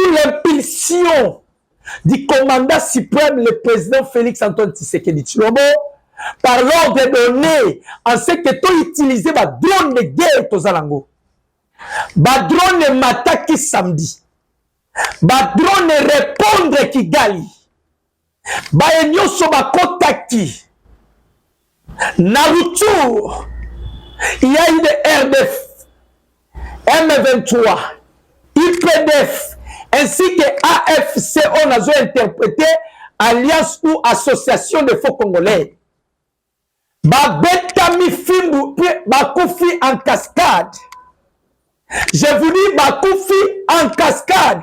sous l'impulsion du commandant suprême, le président Félix Antoine Tshisekedi Tshilombo, par l'ordre donné, en ce que tu utilises les drones de guerre, Tozalango. Les drones mataki samedi. Les drones répondre Kigali. Les nyoso bakotaki. Naruto. Il y a eu des RDF, M23, IPDF, ainsi que AFC, on a interprété Alliance ou Association de Faux Congolais. Babetami Fimbu, Bakoufi en cascade. Je vous dis Bakoufi en cascade.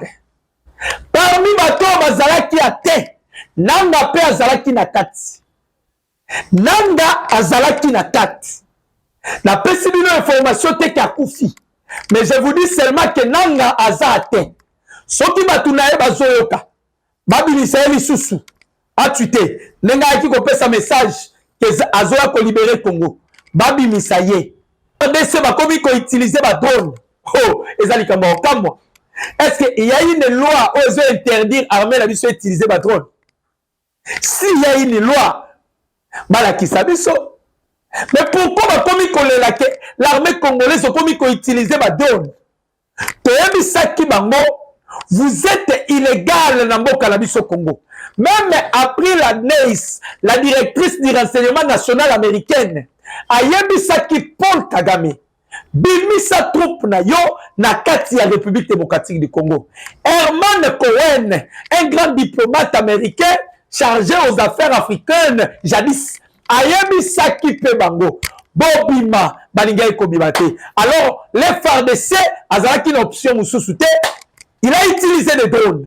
Parmi Bato Bazalaki à te, Nanga pe Azalaki na kati. Nanga Azalaki na kati. La précédente information te Kakoufi. Mais je vous dis seulement que Nanga Azate. Ce qui m'a tourné bazoyoka. Babi Misaël Soussou. A tué. Nenga qui compte sa message que Azoya ko libérer Congo. Babi Misaye. RDC va comme ko utiliser ba drone. Oh, ezali kamba kamwa. Est-ce qu'il y a une loi où ils interdire armée la biso utiliser ba drone? S'il y a une loi, malaki sabiso. Mais pourquoi l'armée congolaise a utilisé ma drone? Vous êtes illégal dans le cannabis au Congo. Même après la NEIS, la directrice du renseignement national américaine, a yebisaki Paul Kagame, bimisa troupe na yo na kati ya République démocratique du Congo. Herman Cohen, un grand diplomate américain chargé aux affaires africaines, jadis, ayebisaki pe bango bobima balinga ekobimate. Alors les FARDC azalaki une option mususu te, il a utilisé des drones.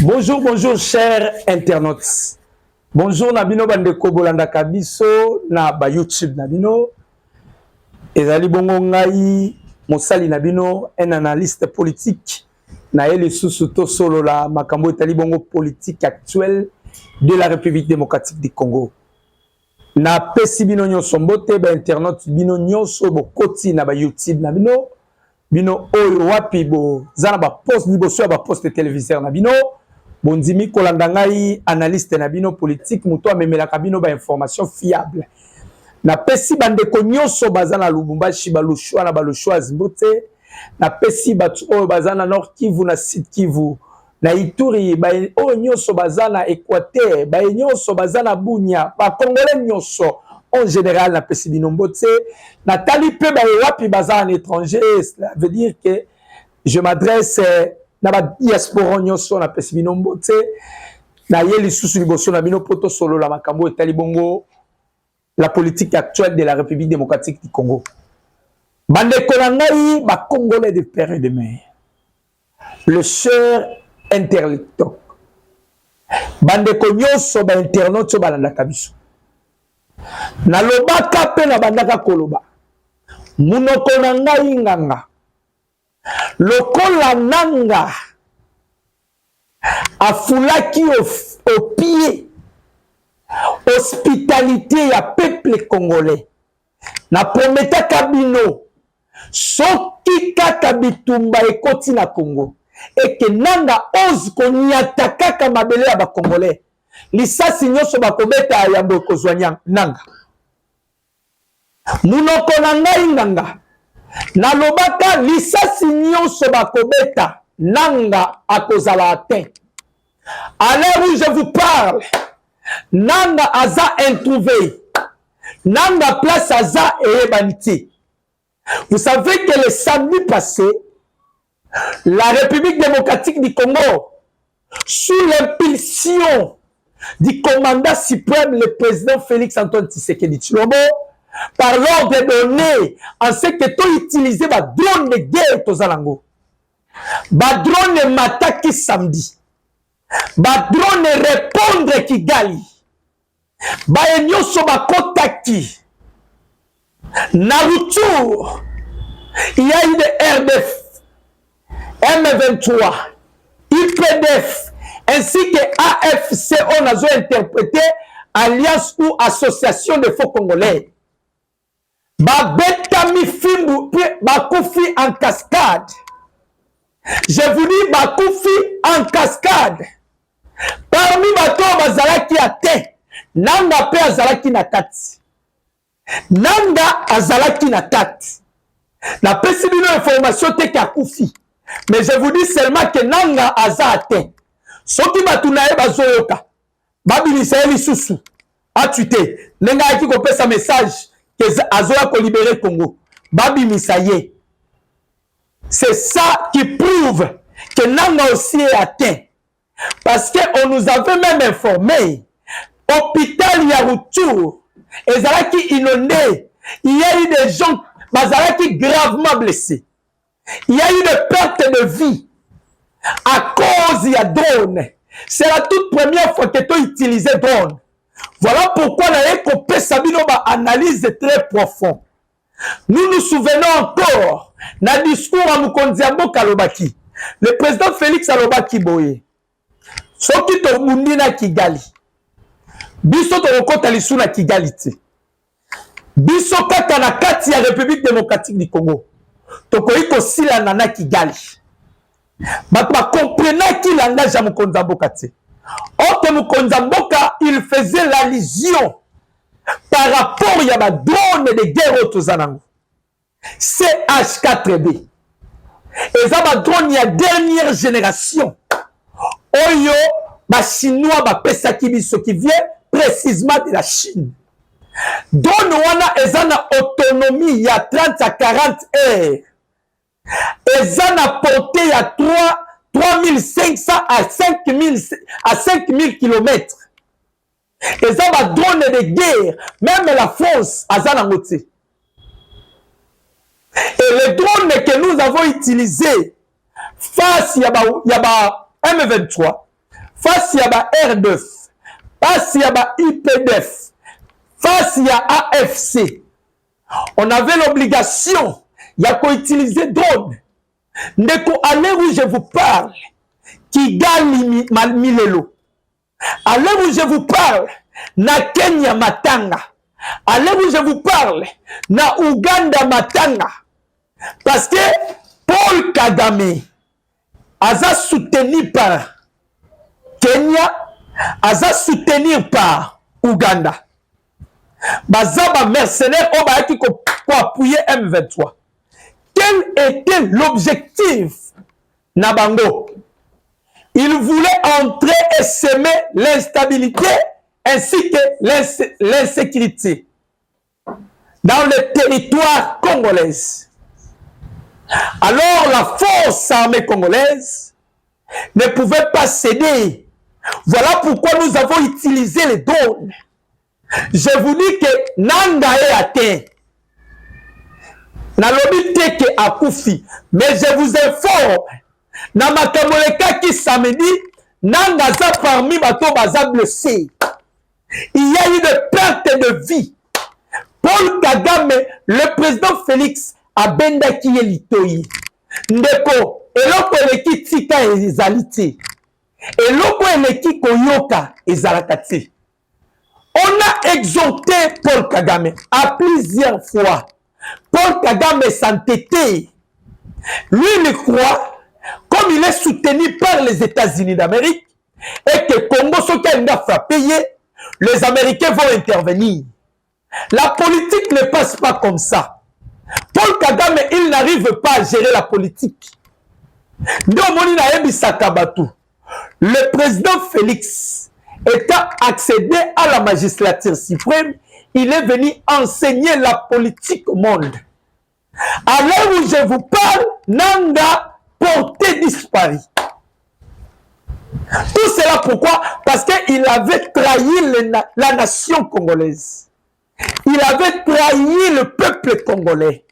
Bonjour, bonjour, chers internautes. Bonjour, Nabino Bandeko Bolanda Kabiso, na ba YouTube Nabino. Ezali bongo ngai, Mosali Nabino, un analyste politique. Na ele susuto solo la makambo etali bongo politique actuelle de la République démocratique du Congo. Na pesi bino nyonso mbote ba internautes bino nyonso bokoti na ba YouTube Nabino. Bino oyo wapi bo zana ba post liboso ba poste téléviseur Nabino. Bondimi Kolandangai, analyste nabino politique, muto amemelaka bino ba information fiable. Na pesi bandeko nyonso bazana Lubumbashi balushwa na balushwa zimbote. Na pesi batu oyo bazana Nord Kivu na Sud Kivu. Na Ituri ba oyo nyonso bazana Équateur, ba nyonso bazana Bunia, ba Congolais nyonso en général na pesi bino mbote. Na tali pe ba wapi bazana étranger, cela veut dire que je m'adresse na ba diaspora nyonso na pesi bino mbote na yeli susu liboso na bino poto solo la makambo etali bongo la politique actuelle de la République démocratique du Congo. Bande kolangay ba Congolais de père et de mère. Le cher interlecteur. Bande nyonso ba internaute ba landa kabiso. Na lobaka pe na bandaka koloba. Munoko na ngai nganga. Lokola nanga afulaki au pied hospitalité ya peuple congolais na prometa kabino soki kaka bitumba ekoti na Congo et que nanga ose konyata kaka mabele ya ba congolais lisasi nyonso bakobeta ya bokozwanya nanga munoko na ngai nganga na lobaka lisasi nyonso bakobeta nanga akozala atteint. À l'heure où je vous parle, nanga aza introuvé, nanga place aza ebaniti. Vous savez que le samedi passé, la République démocratique du Congo, sous l'impulsion du commandant suprême, le président Félix Antoine Tshisekedi Tshilombo, par l'ordre donné, en ce que tu utilisé ma drone de guerre Tozalango. ba drone mataki samedi, ba drone répondre Kigali, ba enyoso ba kotaki na retour. Il y a eu des RDF, M23, IPDF, ainsi que AFC, on a interprété Alliance ou Association de Faux Congolais. Babetami Fimbu, Bakoufi en cascade. Je vous dis Bakoufi en cascade. Parmi bato bazalaki ate, nanga pe azalaki na kati. Nanga azalaki na kati. La pesibino information te ki akufi. Mais je vous dis seulement que nanga aza ate. Soki batuna e bazoyoka. Babinisa eli susu. Atuite. Nenga aki kopesa message que azoya ko libérer Congo. Babinisa ye. C'est ça qui prouve que nanga aussi est atteint. Parce qu'on nous avait même informé. Hôpital Yaroutour. Et Zalaki inondé. Il y a eu des gens Bazalaki gravement blessés. Il y a eu des pertes de vie à cause de drone. C'est la toute première fois que tu as utilisé drone. Voilà pourquoi on a Sabino analyse très profond. Nous nous souvenons encore d'un discours à Mukonziambo Kalobaki. Le président Félix Alobaki Boye. Soki to mundina Kigali. Biso to okota lisu na Kigali te. Biso kaka na kati ya République démocratique du Congo. Tokoyi ko sila na Kigali. Ba comprenant ki langage ya Mukonza Mboka te. Ote Mukonza Mboka, il faisait l'allusion par rapport ya ba drone de guerre autozanango. CH4B. Et ça ba drone ya dernière génération. Oyo ba chinois ba pesaki biso qui vient précisément de la Chine. Drone wana ezana autonomie ya 30 à 40 heures. Ezana portée ya 3500 à 5000 km. Ezana drone de guerre, même la France azana ngote. Et les drones que nous avons utilisés face à M23, face à R2, face à IPDF, face à AFC, on avait l'obligation d'utiliser drone. À l'heure où je vous parle, Kigali Milelo, à l'heure où je vous parle, na Kenya Matanga, à l'heure où je vous parle, na Uganda Matanga, parce que Paul Kagame a soutenu par Kenya, a soutenu par Uganda. Bazaba mercenaires qui appuyer M23. Quel était l'objectif Nabango? Il voulait entrer et semer l'instabilité ainsi que l'insécurité dans le territoire congolais. Alors la force armée congolaise ne pouvait pas céder. Voilà pourquoi nous avons utilisé les drones. Je vous dis que Nanga est atteint. Nalobi teke akufi. Mais je vous informe. Na makamoleka qui samedi, Nanga za parmi bato baza blessé. Il y a eu des pertes de vie. Paul Kagame, le président Félix, a benda ki elitoyi. Ndeko, eloko eleki tika ezalite. Eloko eleki koyoka ezalakati. On a exhorté Paul Kagame à plusieurs fois. Paul Kagame s'entêtait. Lui, il croit, comme il est soutenu par les États-Unis d'Amérique, et que Congo, ce qu'il a frappé, les Américains vont intervenir. La politique ne passe pas comme ça. Paul Kagame, il n'arrive pas à gérer la politique. Le président Félix, étant accédé à la magistrature suprême, il est venu enseigner la politique au monde. À l'heure où je vous parle, Nanga porté disparu. Tout cela pourquoi? Parce qu'il avait trahi la nation congolaise. Il avait trahi le peuple congolais.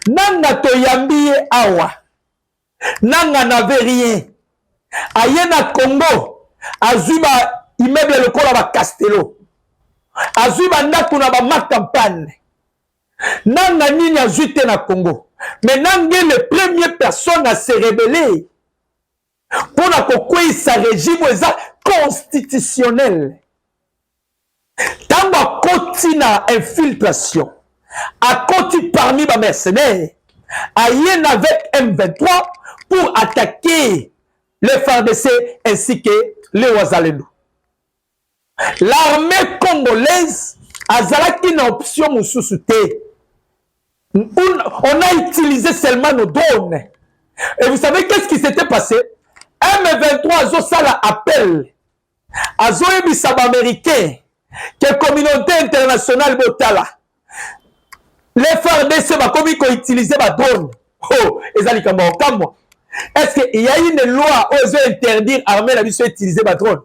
Nanga toyambiye awa. nanga n'avait rien. Aye na Congo, azui ba immeuble lokola ba Castello. Azui ba ndako na ba marque campagne. Nanga nini azui te na Congo. Mais nanga le première personne à se rébeller pour la kokwisa régime constitutionnel. Tango a koti na infiltration, a koti parmi les mercenaires, a yen avec M23 pour attaquer les FARDC ainsi que les Ouazalendo. L'armée congolaise a zalaki une option moussousouté. On a utilisé seulement nos drones. Et vous savez qu'est-ce qui s'était passé? M23 a sala appel à Zoébissab américain que la communauté internationale botala. Les FARDC va comme ils utiliser ma drone. Oh, est-ce qu'il y a une loi où ils ont interdire l'armée la mission utiliser ma drone?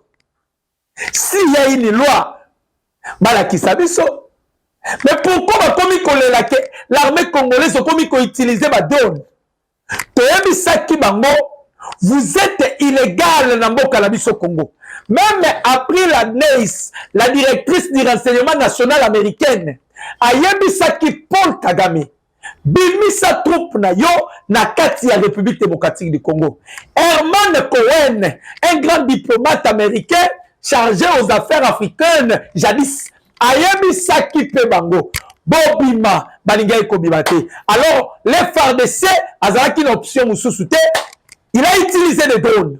S'il y a une loi, mais pourquoi l'armée congolaise a commis utiliser ma drone? Vous êtes illégal dans le Congo. Même après la NEIS, la directrice du renseignement national américaine, Ayebisaki Paul Kagame, bimisa troupe na yo na kati ya République démocratique du Congo. Herman Cohen, un grand diplomate américain chargé aux affaires africaines, jadis, Ayebisaki Pebango, Bobima, Balingaï Kobimate. Alors, les FARDC, Azaraki une option Moussoussouté, il a utilisé les drones.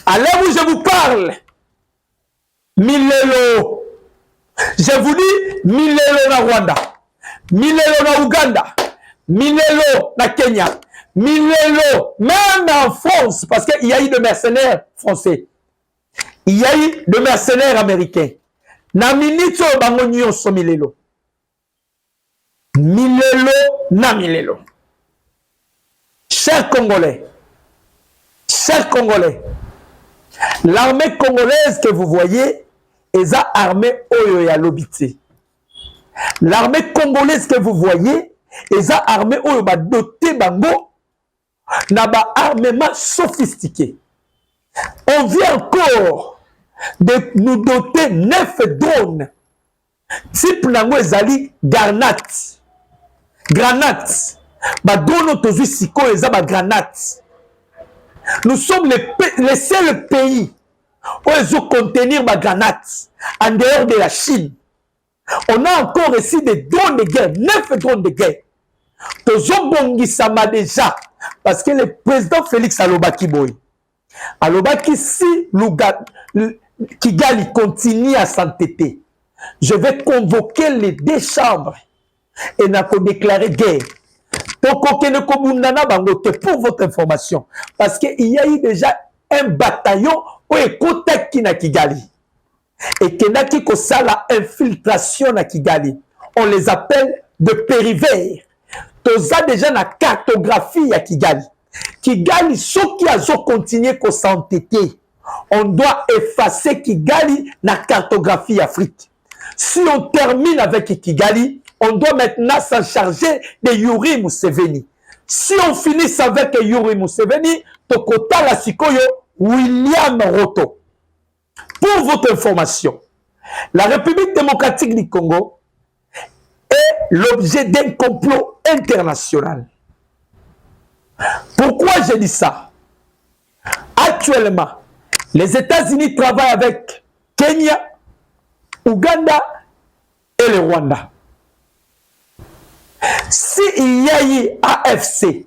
À l'heure où je vous parle, Milelo, je vous dis Milelo na Rwanda, Milelo na Ouganda, Milelo na Kenya, Milelo même en France, parce qu'il y a eu des mercenaires français, il y a eu des mercenaires américains. Na minito bango nyonso Milelo. Milelo na Milelo. Chers Congolais, l'armée congolaise que vous voyez est une armée oyo ya lobité. L'armée congolaise que vous voyez est une armée oyo ba doté bango na ba armement sophistiqué. On vient encore de nous doter 9 drones. Type nango ezali granate. Ba drone tozu siko eza ba granate. Nous sommes les seuls pays où ils ont contenir ma granate en dehors de la Chine. On a encore ici des drones de guerre, 9 drones de guerre. Tozobongisama déjà parce que le président Félix Alobaki Boy. Alobaki si Kigali continue à s'entêter, je vais convoquer les 2 chambres et n'a pas déclaré guerre. Pour votre information, parce qu'il y a eu déjà un bataillon où écoute qui na Kigali et qui n'a qui ça la infiltration na Kigali. On les appelle de périvers. Tous a déjà la cartographie à Kigali. Kigali, ceux qui ont continué à s'entêter, on doit effacer Kigali na cartographie Afrique. Si on termine avec Kigali, on doit maintenant s'en charger de Yuri Museveni. Si on finit avec Yuri Museveni, Tokota la Sikoyo, William Ruto. Pour votre information, la République démocratique du Congo est l'objet d'un complot international. Pourquoi je dis ça? Actuellement, les États-Unis travaillent avec Kenya, Ouganda et le Rwanda. Si il y a eu AFC,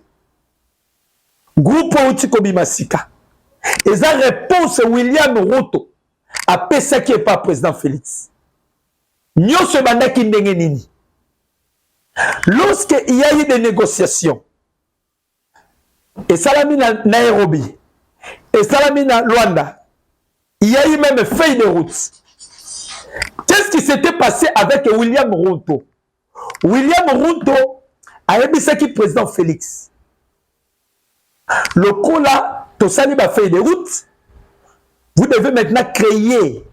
groupe Outikobi Masika, et sa réponse William Ruto a pesa qui n'est pas président Félix. Nyo se banda ki ndenge nini. Lorsque il y a eu des négociations, et Salami na Nairobi, et Salami na Luanda, il y a eu même feuille de route. Qu'est-ce qui s'était passé avec William Ruto? William Ruto a émis président Félix. Le coup là, Tosani va faire des routes. Vous devez maintenant créer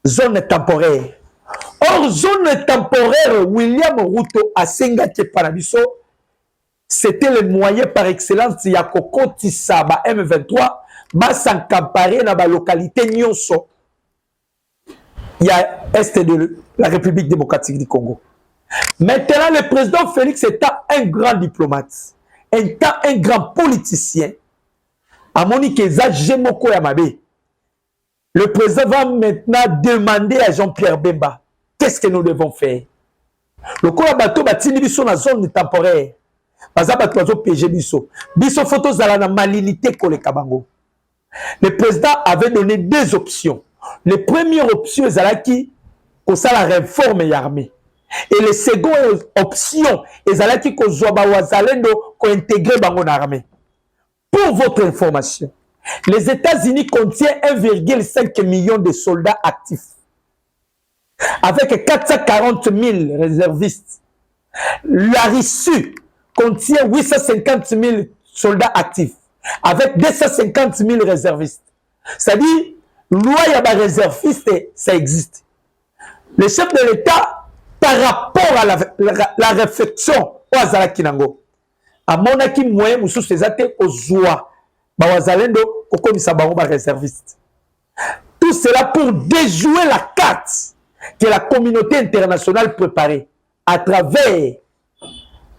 zone temporaire. Or, zone temporaire, William Ruto a Sengate Parabiso, c'était le moyen par excellence ya kokotisa ba M23 ba s'encamparer na ba localité nyonso ya est de la République démocratique du Congo. Maintenant, le président Félix étant un grand diplomate, étant un grand politicien, à Monique Zemoko Yamabe, le président va maintenant demander à Jean-Pierre Bemba, qu'est-ce que nous devons faire? Le corps bateau batini biso na zone temporaire. Baza bato PG biso. Biso photo zala na malinité koleka bango. Le président avait donné deux options. La première option ezalaki kosa la réforme et armée. Et la seconde option ezalaki kozwa ba wazalendo ko intégrer bango na armée. Pour votre information, les États-Unis contiennent 1,5 million de soldats actifs, avec 440 000 réservistes. La Russie contient 850 000 soldats actifs, avec 250 000 réservistes. C'est-à-dire, loi yaba réserviste, ça existe. Le chef de l'État, par rapport à la réflexion, Ouazala Kinango, a monaki moyen moussou sezate ozwa bawazalendo kokomisa bango ba réserviste. Tout cela pour déjouer la carte que la communauté internationale préparait à travers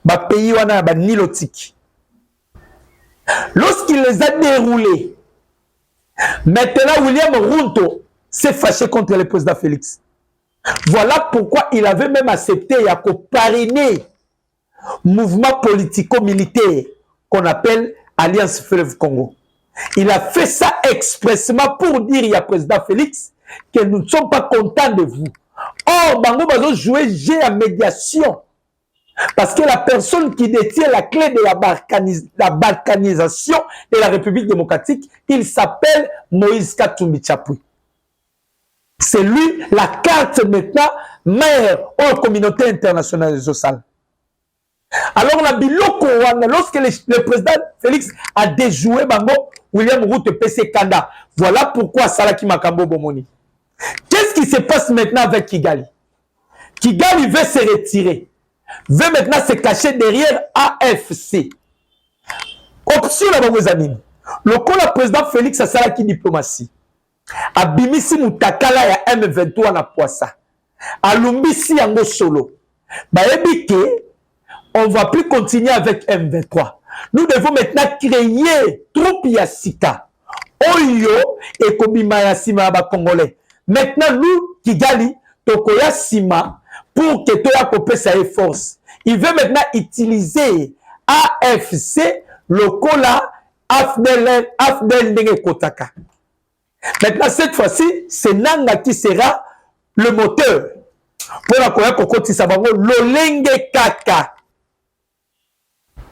ba pays wana ba nilotique. Lorsqu'il les a déroulés, maintenant William Ruto s'est fâché contre le président Félix. Voilà pourquoi il avait même accepté et a parrainé mouvement politico-militaire qu'on appelle Alliance Fleuve Congo. Il a fait ça expressément pour dire à président Félix que nous ne sommes pas contents de vous. Or, Bango Bazo jouait jeu à médiation. Parce que la personne qui détient la clé de la balkanisation de la République démocratique, il s'appelle Moïse Katumbi Chapui. C'est lui la carte maintenant mère aux communautés internationales de Zossal. Alors, lorsque le président Félix a déjoué Bango, William Ruto PC Kanda, voilà pourquoi Salaki Makambo Bomoni. Qu'est-ce qui se passe maintenant avec Kigali? Kigali veut se retirer, veut maintenant se cacher derrière AFC. Option là, mes amis. Le président Félix a Salaki diplomatie. Abimisi Mutakala ya M23 na Poissa. Alumbisi yango solo. Baebike. On ne va plus continuer avec M23. Nous devons maintenant créer troupe Yassika. Oyo et Kobima Yassima ba Congolais. Maintenant, nous, Kigali, Tokoya Sima, pour que Toya Kopé sa force. Il veut maintenant utiliser AFC, le Kola, Afdel Ndenge Kotaka. Maintenant, cette fois-ci, c'est Nanga qui sera le moteur. Pour la Koya Kokoti Sabango, Lolenge Kaka.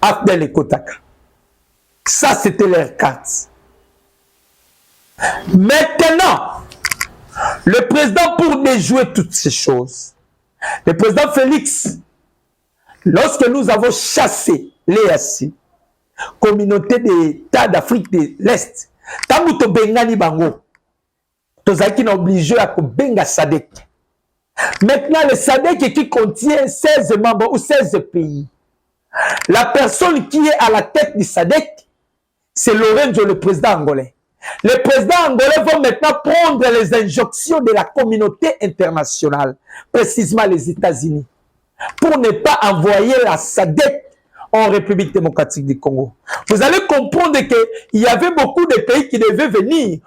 Afdel et Kotaka. Ça, c'était leur carte. Maintenant, le président, pour déjouer toutes ces choses, le président Félix, lorsque nous avons chassé les assis, communauté d'États d'Afrique de l'Est, tant que Bengani Bango, Tozaki n'a obligé à Benga Sadek. Maintenant, le Sadek qui contient 16 membres ou 16 pays. La personne qui est à la tête du SADC, c'est Lorenzo, le président angolais. Le président angolais va maintenant prendre les injonctions de la communauté internationale, précisément les États-Unis, pour ne pas envoyer la SADC en République démocratique du Congo. Vous allez comprendre qu'il y avait beaucoup de pays qui devaient venir,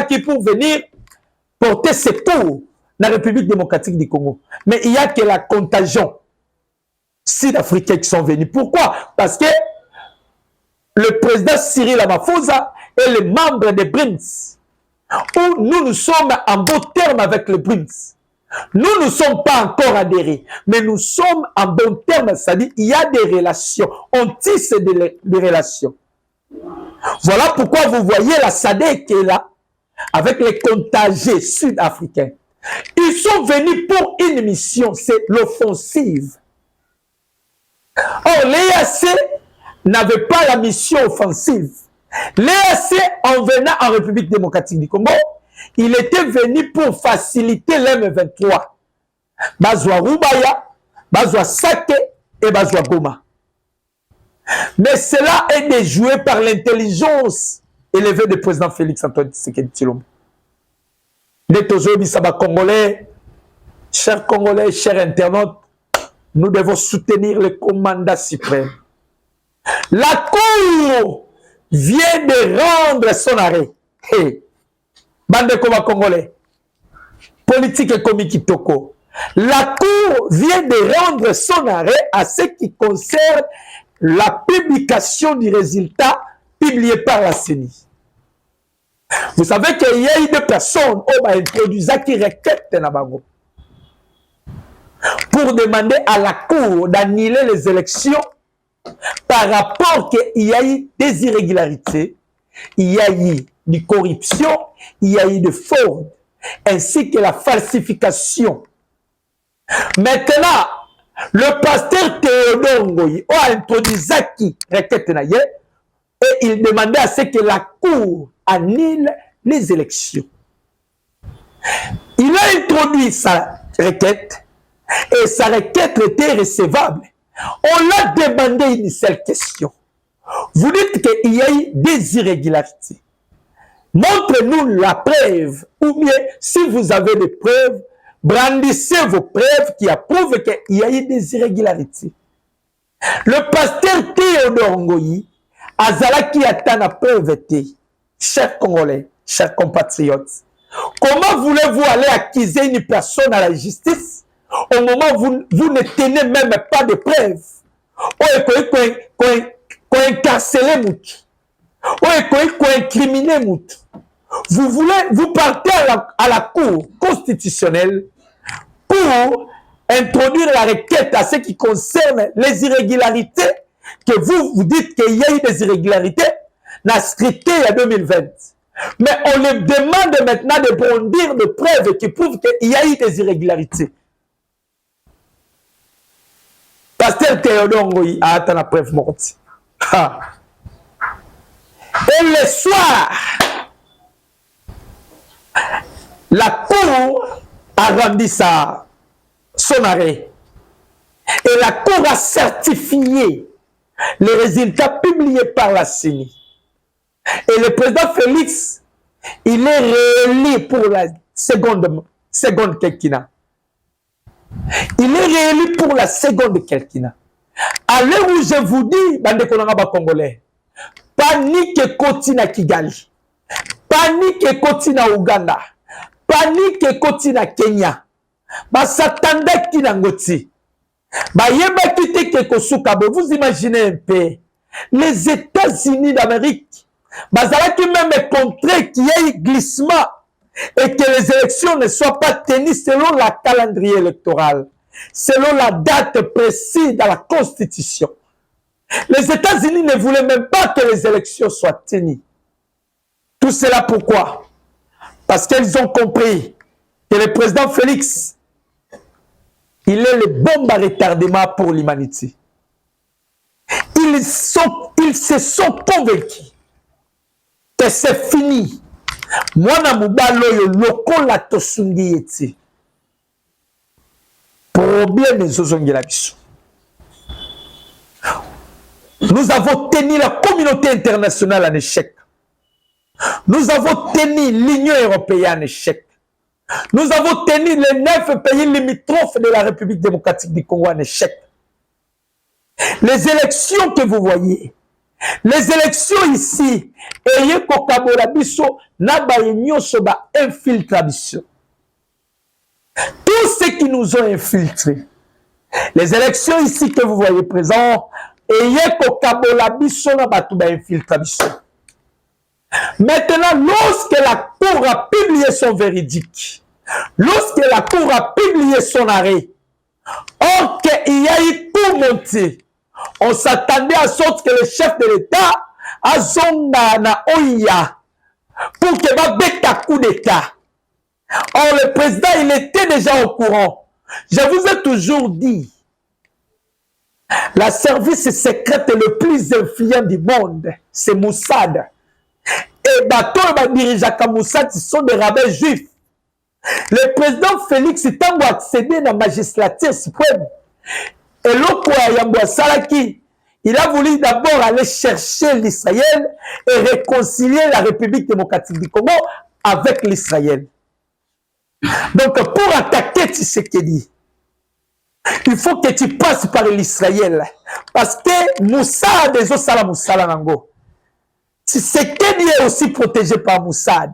qui pour venir porter secours dans la République démocratique du Congo. Mais il n'y a que la contagion sud-africains qui sont venus. Pourquoi? Parce que le président Cyril Ramaphosa est le membre des BRICS, où nous sommes en bon terme avec les BRICS. Nous ne sommes pas encore adhérés, mais nous sommes en bon terme, c'est-à-dire il y a des relations, on tisse des relations. Voilà pourquoi vous voyez la SADC qui est là, avec les contagiés sud-africains. Ils sont venus pour une mission, c'est l'offensive. Or, l'EAC n'avait pas la mission offensive. L'EAC, en venant en République démocratique du Congo, il était venu pour faciliter l'M23. Bazwa Rubaya, Bazwa Sake et Bazwa Goma. Mais cela est déjoué par l'intelligence élevée du président Félix Antoine Tshisekedi Tshilombo. Congolais, chers Congolais, chers internautes, nous devons soutenir le commandant suprême. La Cour vient de rendre son arrêt. Hey. Bande Koma Congolais, politique et comique Kitoko. La Cour vient de rendre son arrêt à ce qui concerne la publication du résultat publié par la CENI. Vous savez qu'il y a eu des personnes qui ont introduit qui requêtent pour demander à la Cour d'annuler les élections par rapport qu'il y a eu des irrégularités, il y a eu de corruption, il y a eu de fraude, ainsi que la falsification. Maintenant, le pasteur Théodore Ngoyi a introduit qui requête et il demandait à ce que la Cour annule les élections. Il a introduit sa requête et sa requête était recevable. On l'a demandé une seule question. Vous dites qu'il y a eu des irrégularités. Montrez-nous la preuve, ou bien si vous avez des preuves, brandissez vos preuves qui approuvent qu'il y a eu des irrégularités. Le pasteur Théodore Ngoyi, Azalaki attend la preuve, chers Congolais, chers compatriotes. Comment voulez-vous aller accuser une personne à la justice au moment où vous ne tenez même pas de preuves? Qu'on incarcelle Moutou. Qu'on incrimine Moutou. Vous partez à la Cour constitutionnelle pour introduire la requête à ce qui concerne les irrégularités, que vous dites qu'il y a eu des irrégularités, n'a scruté en 2020. Mais on les demande maintenant de bondir de preuves qui prouvent qu'il y a eu des irrégularités. Pasteur Théodore Ngoyi a atteint la preuve morte. Et le soir, la Cour a rendu son arrêt. Et la Cour a certifié les résultats publiés par la CENI. Et le président Félix, il est réélu pour la seconde quinquennat. Il est réélu pour la seconde quinquennat. À l'heure où je vous dis, bande kolanga Congolais, panique koti na Kigali, panique koti na Uganda, panique koti na Kenya, basatanda kina ngoti, bayeba kite ke kosukabe. Vous imaginez un peu, les États-Unis d'Amérique, bazalaki même contré qu'il y ait glissement et que les élections ne soient pas tenues selon la calendrier électoral, selon la date précise dans la Constitution. Les États-Unis ne voulaient même pas que les élections soient tenues. Tout cela pourquoi? Parce qu'ils ont compris que le président Félix, il est le bombe à retardement pour l'humanité. Ils se sont convaincus que c'est fini. Mwana mubalo yo lokola tosungi yeti. Problème zozongela biso. Nous avons tenu la communauté internationale en échec. Nous avons tenu l'Union européenne en échec. Nous avons tenu les 9 pays limitrophes de la République démocratique du Congo en échec. Les élections que vous voyez, les élections ici, ayez kokabola biso na ba nyonso ba infiltration. Tous ceux qui nous ont infiltrés, les élections ici que vous voyez présents, ayez kokabola biso na batu ba infiltration. Maintenant, lorsque la Cour a publié son véridique, lorsque la Cour a publié son arrêt, or qu'il y a eu tout monté, on s'attendait à sorte que le chef de l'État a zonga na oya pour que va bêta coup d'État. Or, le président, il était déjà au courant. Je vous ai toujours dit, la service secrète le plus influent du monde, c'est Mossad. Et bateau et dirigeants comme Mossad, ce sont des rabbins juifs. Le président Félix Tango a accédé dans la magistrature suprême. Et l'autre Yambo Salaki, il a voulu d'abord aller chercher l'Israël et réconcilier la République démocratique du Congo avec l'Israël. Donc, pour attaquer Tshisekedi, il faut que tu passes par l'Israël. Parce que Moussad est aussi la Moussad Nango. Tshisekedi est aussi protégé par Moussad.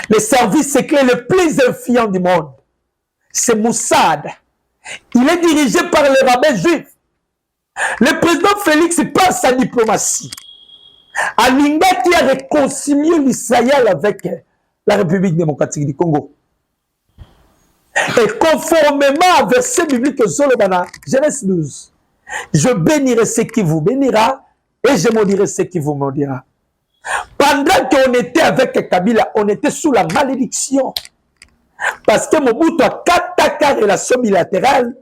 Le service secret le plus influent du monde, c'est Moussad. Il est dirigé par les rabbins juifs. Le président Félix passe sa diplomatie. Alinga qui a réconcilié l'Israël avec la République démocratique du Congo. Et conformément à verset biblique Zolobana, Genèse 12, je bénirai ce qui vous bénira et je maudirai ce qui vous maudira. Pendant qu'on était avec Kabila, on était sous la malédiction. Parce que Mobutu a 4 relations bilatérales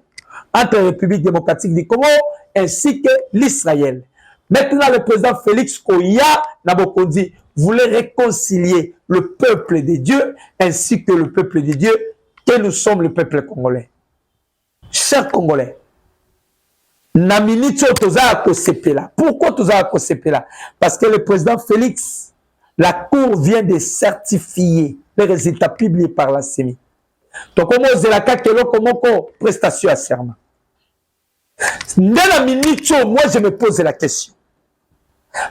entre la République démocratique du Congo ainsi que l'Israël. Maintenant, le président Félix Koya Nabokondi voulait réconcilier le peuple de Dieu ainsi que le peuple de Dieu, que nous sommes le peuple congolais. Chers Congolais, pourquoi Toza Kosepela? Parce que le président Félix, la Cour vient de certifier les résultats publiés par la CENI. Donc, comment prestation à serment. Moi, je me pose la question.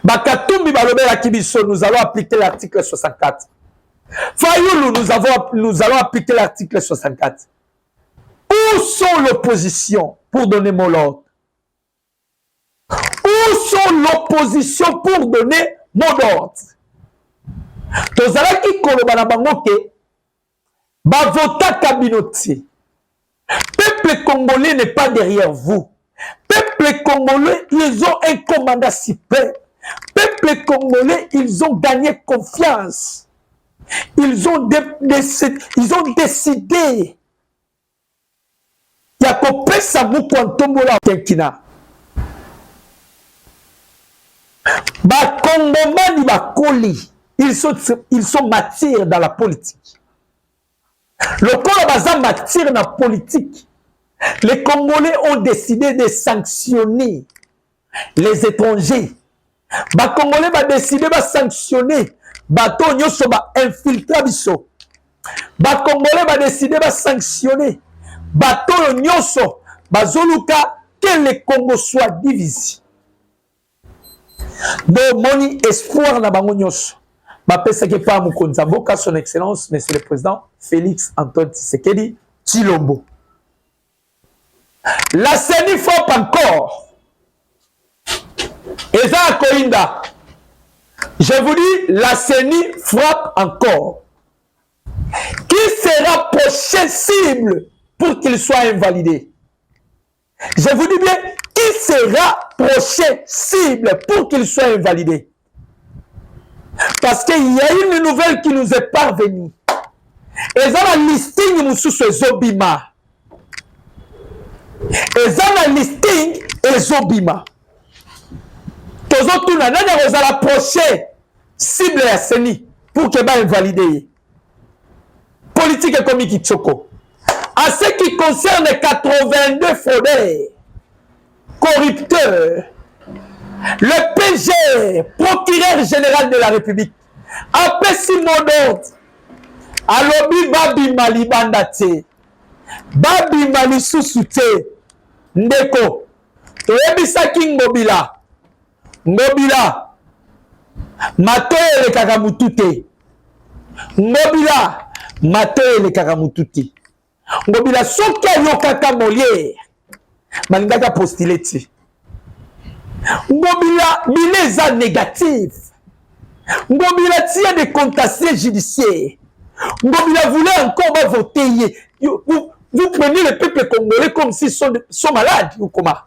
Nous allons appliquer l'article 64. Fayoulou, nous allons appliquer l'article 64. Où sont l'opposition pour donner mon ordre? Où sont l'opposition pour donner mon ordre? Tozalaki kolobana bango ke bavota kabinoti. Peuple congolais n'est pas derrière vous. Peuple congolais, ils ont un commandant super. Peuple congolais, ils ont gagné confiance. Ils ont décidé. Il y a kopesa mukwantombola kenkina. Ba Congomani bakoli, ils sont matières dans la politique. Le Congo baza matière dans la politique. Les Congolais ont décidé de sanctionner les étrangers. Ba Congolais ba décidé de sanctionner bato nyoso ba infiltra biso. Ba Congolais ba décidé de sanctionner bato nyoso bazoluka que le Congo soit divisé. Donc, moni espoir na bango nyoso. Ma pesa ke pa mukonza mboka son excellence monsieur le président Félix Antoine Tshisekedi Tshilombo. La CENI frappe encore. Et ça à Koinda. Je vous dis, la CENI frappe encore. Qui sera prochaine cible pour qu'il soit invalidé? Je vous dis bien, qui sera prochaine cible pour qu'il soit invalidé? Parce qu'il y a une nouvelle qui nous est parvenue. Et ça, la listing Moussous Zobima. Et ça, la listing et Zobima. Tozo Tuna, nous allons approcher cible à CENI pour qu'elle soit invalidée. Politique économique Tchoko. En ce qui concerne 82 fraudeurs, corrupteurs, le PG, procureur général de la République, après 6 mois d'ordre, alobi babi mali bandate, babi mali susute, ndeko, toyebisaki ngobila, ngobila, matoye le kakamutute, ngobila, matoye le kakamutute, ngobila soki ayokaka Molière, malingaka postuleti. Ngobila bileza négatif. Ngobila tient des contentieux judiciaires. Ngobila voulait encore voter. Vous prenez le peuple congolais comme s'ils sont malades ou comment?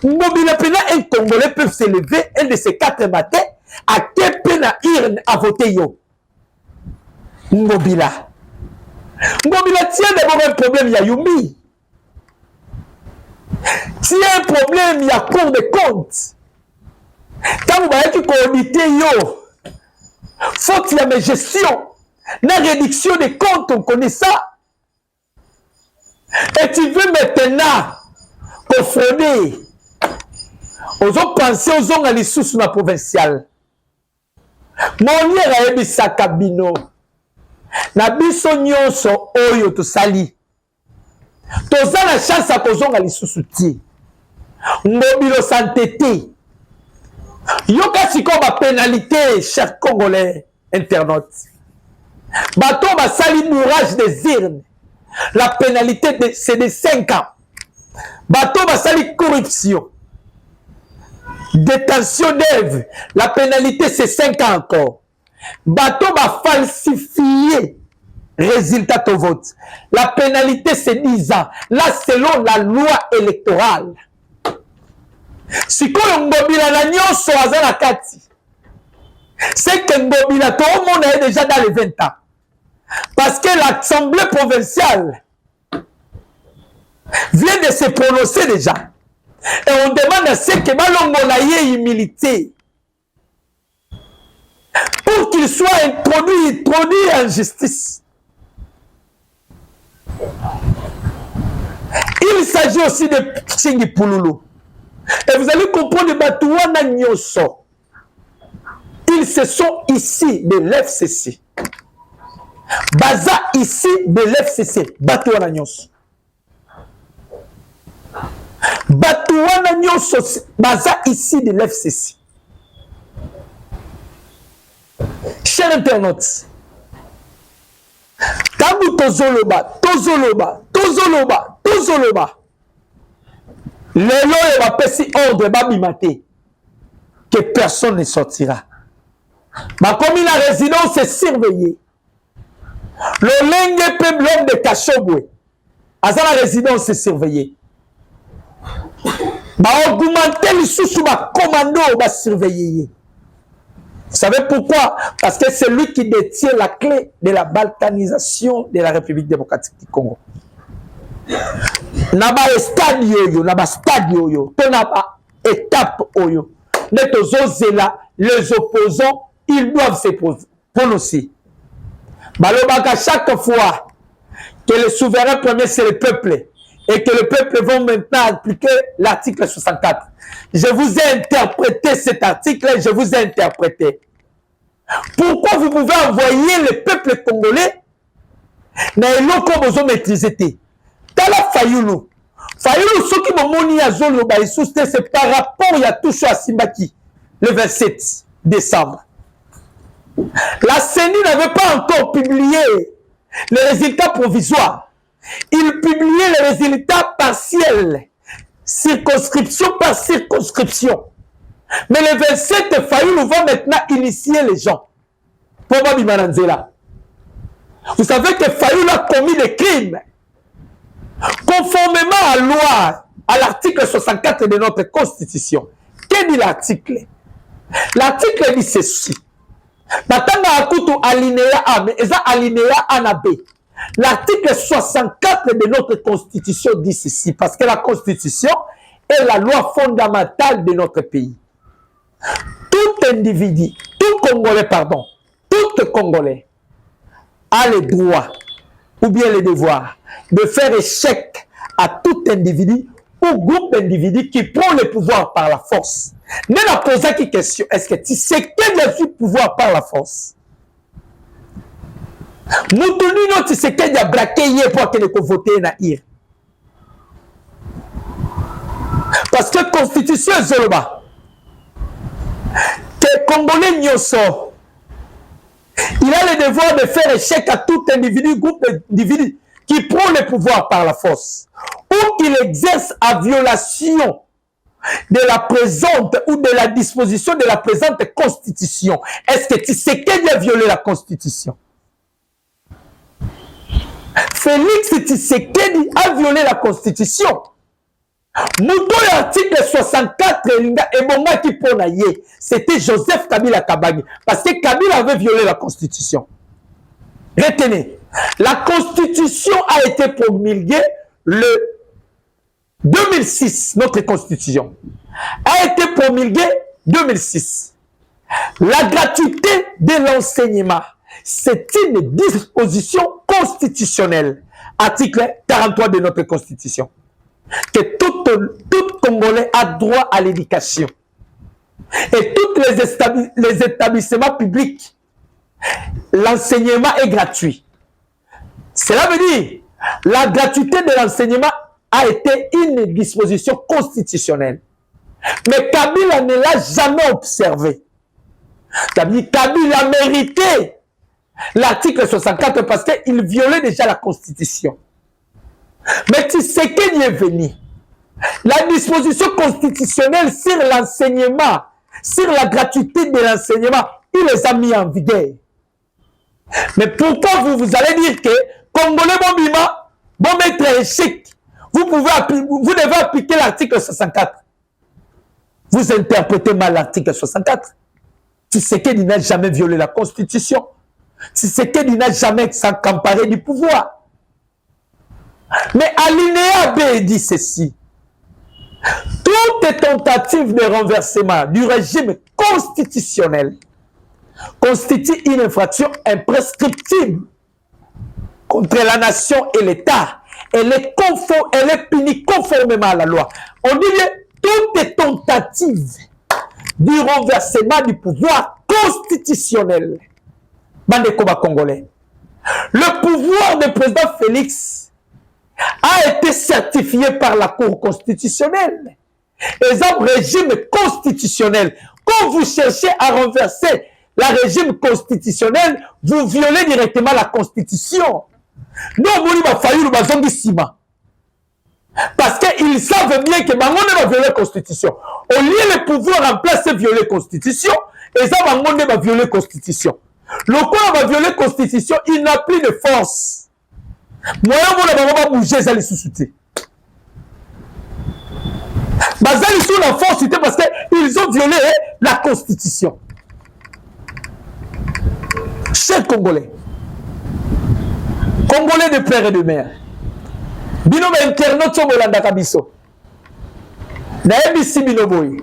Ngobila pena un Congolais peut se lever un de ces 4 matins à quel pena ir à voter yo. Ngobila. Ngobila tient d'abord un problème, il y a Yumi. S'il y a un problème, il y a cour de compte. Quand vous voyez qu'il audite, faut qu'il y ait une gestion, une réduction des comptes, on connaît ça. Et tu veux maintenant confronter Ozo penser aux onga les sous na provincial. Monier a ebisaka bino. Na biso nyonso oyo to sali. Toza la chance à kozonga les sous ti. Ngobilo santé te. Yoka siko ba pénalité, chers Congolais internautes. Bato ba sali bourrage des urnes. La pénalité c'est de 5 ans. Bato ba sali corruption. Détention d'œuvre, la pénalité c'est 5 ans encore. Bateau va falsifier résultat au vote. La pénalité c'est 10 ans. Là selon la loi électorale. Si on ngobila na nyonso aza na kati. C'est que ngobila tout le monde est déjà dans les 20 ans. Parce que l'Assemblée provinciale vient de se prononcer déjà. Et on demande à ceux qui ont humilité pour qu'il soit introduit en justice. Il s'agit aussi de Tchingi Pouloulou. Et vous allez comprendre les Batouana Nyoso. Ils se sont ici de l'FCC. Baza ici de l'FCC. Batouana Nyoso. Batouana nyonso baza ici de l'FCC. Chers internautes, Tabu tozoloba. Lelo et va passer ordre babimate que personne ne sortira. Ma comme la résidence est surveillée. Le lenge peuple l'homme de Kachobwe. Asa la résidence est surveillée. Va augmenter les sous ma commando va surveiller. Vous savez pourquoi? Parce que c'est lui qui détient la clé de la balkanisation de la République démocratique du Congo. Naba stade yo, tonaba étape oyo. Netozozela, les opposants, ils doivent se prononcer. Balobaka chaque fois que le souverain premier c'est le peuple. Et que le peuple va maintenant appliquer l'article 64. Je vous ai interprété cet article, je vous ai interprété. Pourquoi vous pouvez envoyer le peuple congolais dans le comme vous maîtrisez? Tala Fayoulou. Fayoulou, ce qui m'a moni à Zolo, c'est par rapport à tout ça à Simbaki, le 27 décembre. La CENI n'avait pas encore publié les résultats provisoires. Il publiait les résultats partiels, circonscription par circonscription. Mais le 27 Fayoulou va maintenant initier les gens. Pour Babi Mananzela. Vous savez que Fayoulou a commis des crimes. Conformément à la loi, à l'article 64 de notre Constitution. Qu'est dit l'article? L'article dit ceci. Natanga akutu alinéa A, mais eza alinéa A na B. L'article 64 de notre Constitution dit ceci, parce que la Constitution est la loi fondamentale de notre pays. Tout individu, tout Congolais, tout Congolais a le droit ou bien le devoir de faire échec à tout individu ou groupe d'individus qui prend le pouvoir par la force. Ne la poser qui question, est-ce que tu sais quel est le pouvoir par la force? Moutouni non tu sais qu'il y a braqué pour que les voter na ir. Parce que la Constitution est Zoloba. Que Congolais Nyoso, il a le devoir de faire échec à tout individu, groupe d'individus qui prend le pouvoir par la force ou qu'il exerce à violation de la présente ou de la disposition de la présente Constitution. Est-ce que tu sais qu'il a violé la Constitution? Félix Tshisekedi a violé la Constitution. Mouto l'article 64 et Bonga qui ponaye, c'était Joseph Kabila Kabangi. Parce que Kabila avait violé la Constitution. Retenez, la Constitution a été promulguée le 2006, notre Constitution. A été promulguée 2006. La gratuité de l'enseignement, c'est une disposition constitutionnelle. Article 43 de notre Constitution. Que tout tout Congolais a droit à l'éducation. Et tous les établissements publics, l'enseignement est gratuit. Cela veut dire la gratuité de l'enseignement a été une disposition constitutionnelle. Mais Kabila ne l'a jamais observé. Kabila a mérité l'article 64 parce qu'il violait déjà la Constitution. Mais Tshisekedi est venu. La disposition constitutionnelle sur l'enseignement, sur la gratuité de l'enseignement, il les a mis en vigueur. Mais pourquoi vous allez dire que Congolais Bobima, bon maître échec, vous devez appliquer l'article 64. Vous interprétez mal l'article 64. Tshisekedi n'a jamais violé la Constitution. Tshisekedi n'a jamais s'accaparé du pouvoir. Mais alinéa B dit ceci. Toute tentative de renversement du régime constitutionnel constitue une infraction imprescriptible contre la nation et l'État. Elle est punie conformément à la loi. On dit toute tentative du renversement du pouvoir constitutionnel. Bandekoba congolais. Le pouvoir du président Félix a été certifié par la Cour constitutionnelle. Et un régime constitutionnel. Quand vous cherchez à renverser le régime constitutionnel, vous violez directement la Constitution. Nous, on a fallu le Sima. Parce qu'ils savent bien que Bangonde va violer la Constitution. Au lieu de pouvoir en place violer la Constitution, et ça Bangonde va violer la Constitution. Le corps va violer la Constitution, il n'a plus de force. Moi, on va bouger, ça les sous-souter. Bazali sous la force, c'était parce qu'ils ont violé la Constitution. Chers Congolais, Congolais de père et de mère, bino ba internaute so bolanda kabiso. Na ebisi bino boy.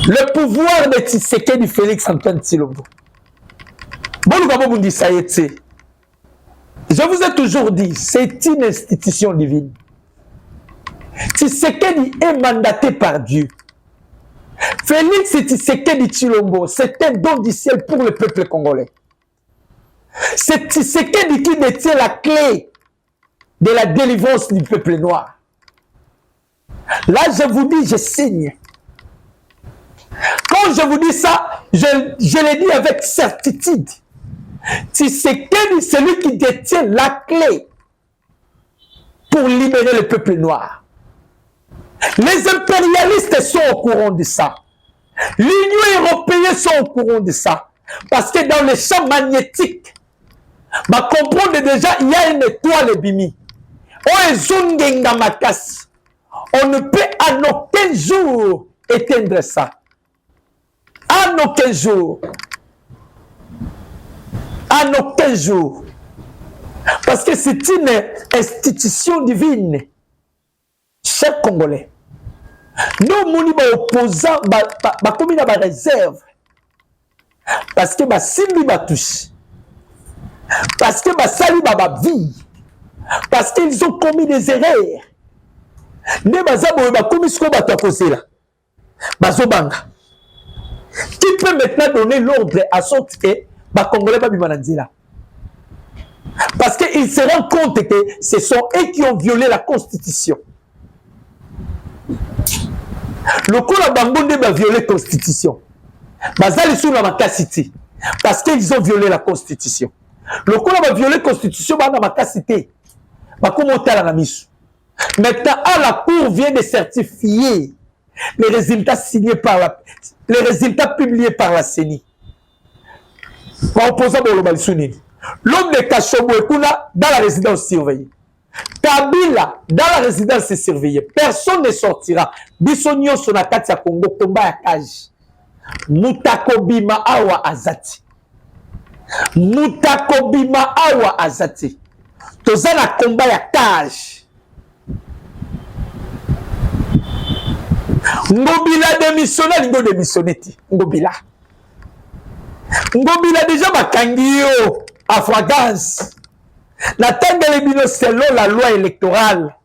Le pouvoir de Tshisekedi Félix Antoine Tshilombo. Bon ka bobundi sayetse. Je vous ai toujours dit, c'est une institution divine. Tshisekedi est mandaté par Dieu. Félix Tshisekedi Tshilombo, c'est un don du ciel pour le peuple congolais. C'est Tshisekedi qui détient la clé de la délivrance du peuple noir. Là, je vous dis, je signe. Quand je vous dis ça, je le dis avec certitude. Tshisekedi, c'est lui qui détient la clé pour libérer le peuple noir. Les impérialistes sont au courant de ça. L'Union européenne sont au courant de ça. Parce que dans les champs magnétiques, bah comprendre déjà, il y a une étoile bimi. On ne peut en aucun jour éteindre ça. En aucun jour. En aucun jour. Parce que c'est une institution divine. Chers Congolais, nous, nous opposants, nous avons des réserves. Parce que nous simbi touche. Parce que nous sali vie. Parce qu'ils ont commis des erreurs. Qui peut maintenant donner l'ordre à sorte que les Congolais ne vont pas. Parce qu'ils se rendent compte que ce sont eux qui ont violé la Constitution. Le coup la Bangonde va violer la Constitution. Bazali sous la macacité. Parce qu'ils ont violé la Constitution. Le coup va violer la Constitution dans la macacité. Maintenant, la Cour vient de certifier les résultats signés par les résultats publiés par la CENI. L'homme de Kachobouekuna dans la résidence surveillée. Kabila dans la résidence surveillée. Personne ne sortira. Bisonio Sonakati à Congo, Tomba ya Kaji. Mutakobima awa azati. Mutakobima awa azati. Tozana combat ya Kaji. Ngobila démissionné, Lingo démissionné. Ngobila. Ngobila déjà bakangio à fragance. Selon la loi électorale,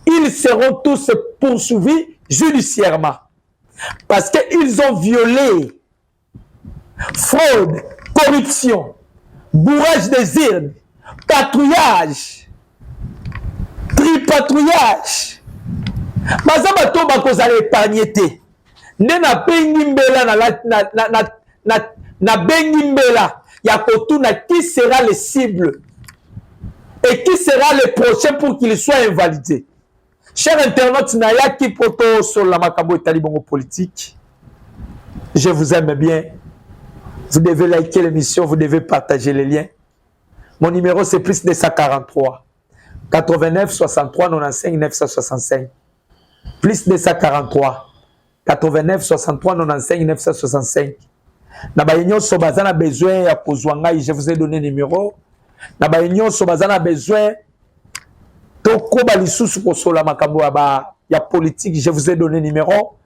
ils seront tous poursuivis judiciairement. Parce qu'ils ont violé fraude, corruption, bourrage des urnes, patrouillage, tripatrouillage. Baza bato bakozala épargné te. Nde na bengi mbela na bengi mbela ya kotuna qui sera le cible et qui sera le prochain pour qu'il soit invalidé. Chers internautes, Nayaki Poto sur la Makambo et Talibongo politique. Je vous aime bien. Vous devez liker l'émission, vous devez partager les liens. Mon numéro c'est plus de 143 89 63 95 965. Plus de 143 89 63 95 965. Nabaïnyo Sobazana besoin ya kozwanga, je vous ai donné le numéro. Nabaïnyo Sobazana besoin Toko Balisusu Kosola Makambo ya politique, je vous ai donné le numéro.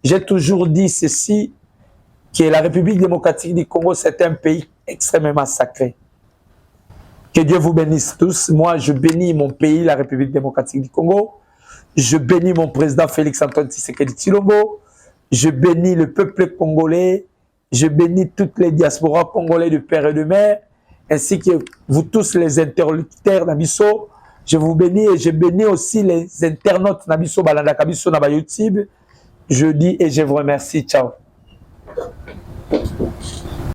J'ai toujours dit ceci, que la République démocratique du Congo, c'est un pays extrêmement sacré. Que Dieu vous bénisse tous. Moi, je bénis mon pays, la République démocratique du Congo. Je bénis mon président Félix-Antoine Tshisekedi Tshilombo. Je bénis le peuple congolais. Je bénis toutes les diasporas congolais de père et de mère, ainsi que vous tous les interlocuteurs d'Abisso. Je vous bénis et je bénis aussi les internautes d'Abisso, Balanda Kabisso, Naba YouTube. Je dis et je vous remercie. Ciao.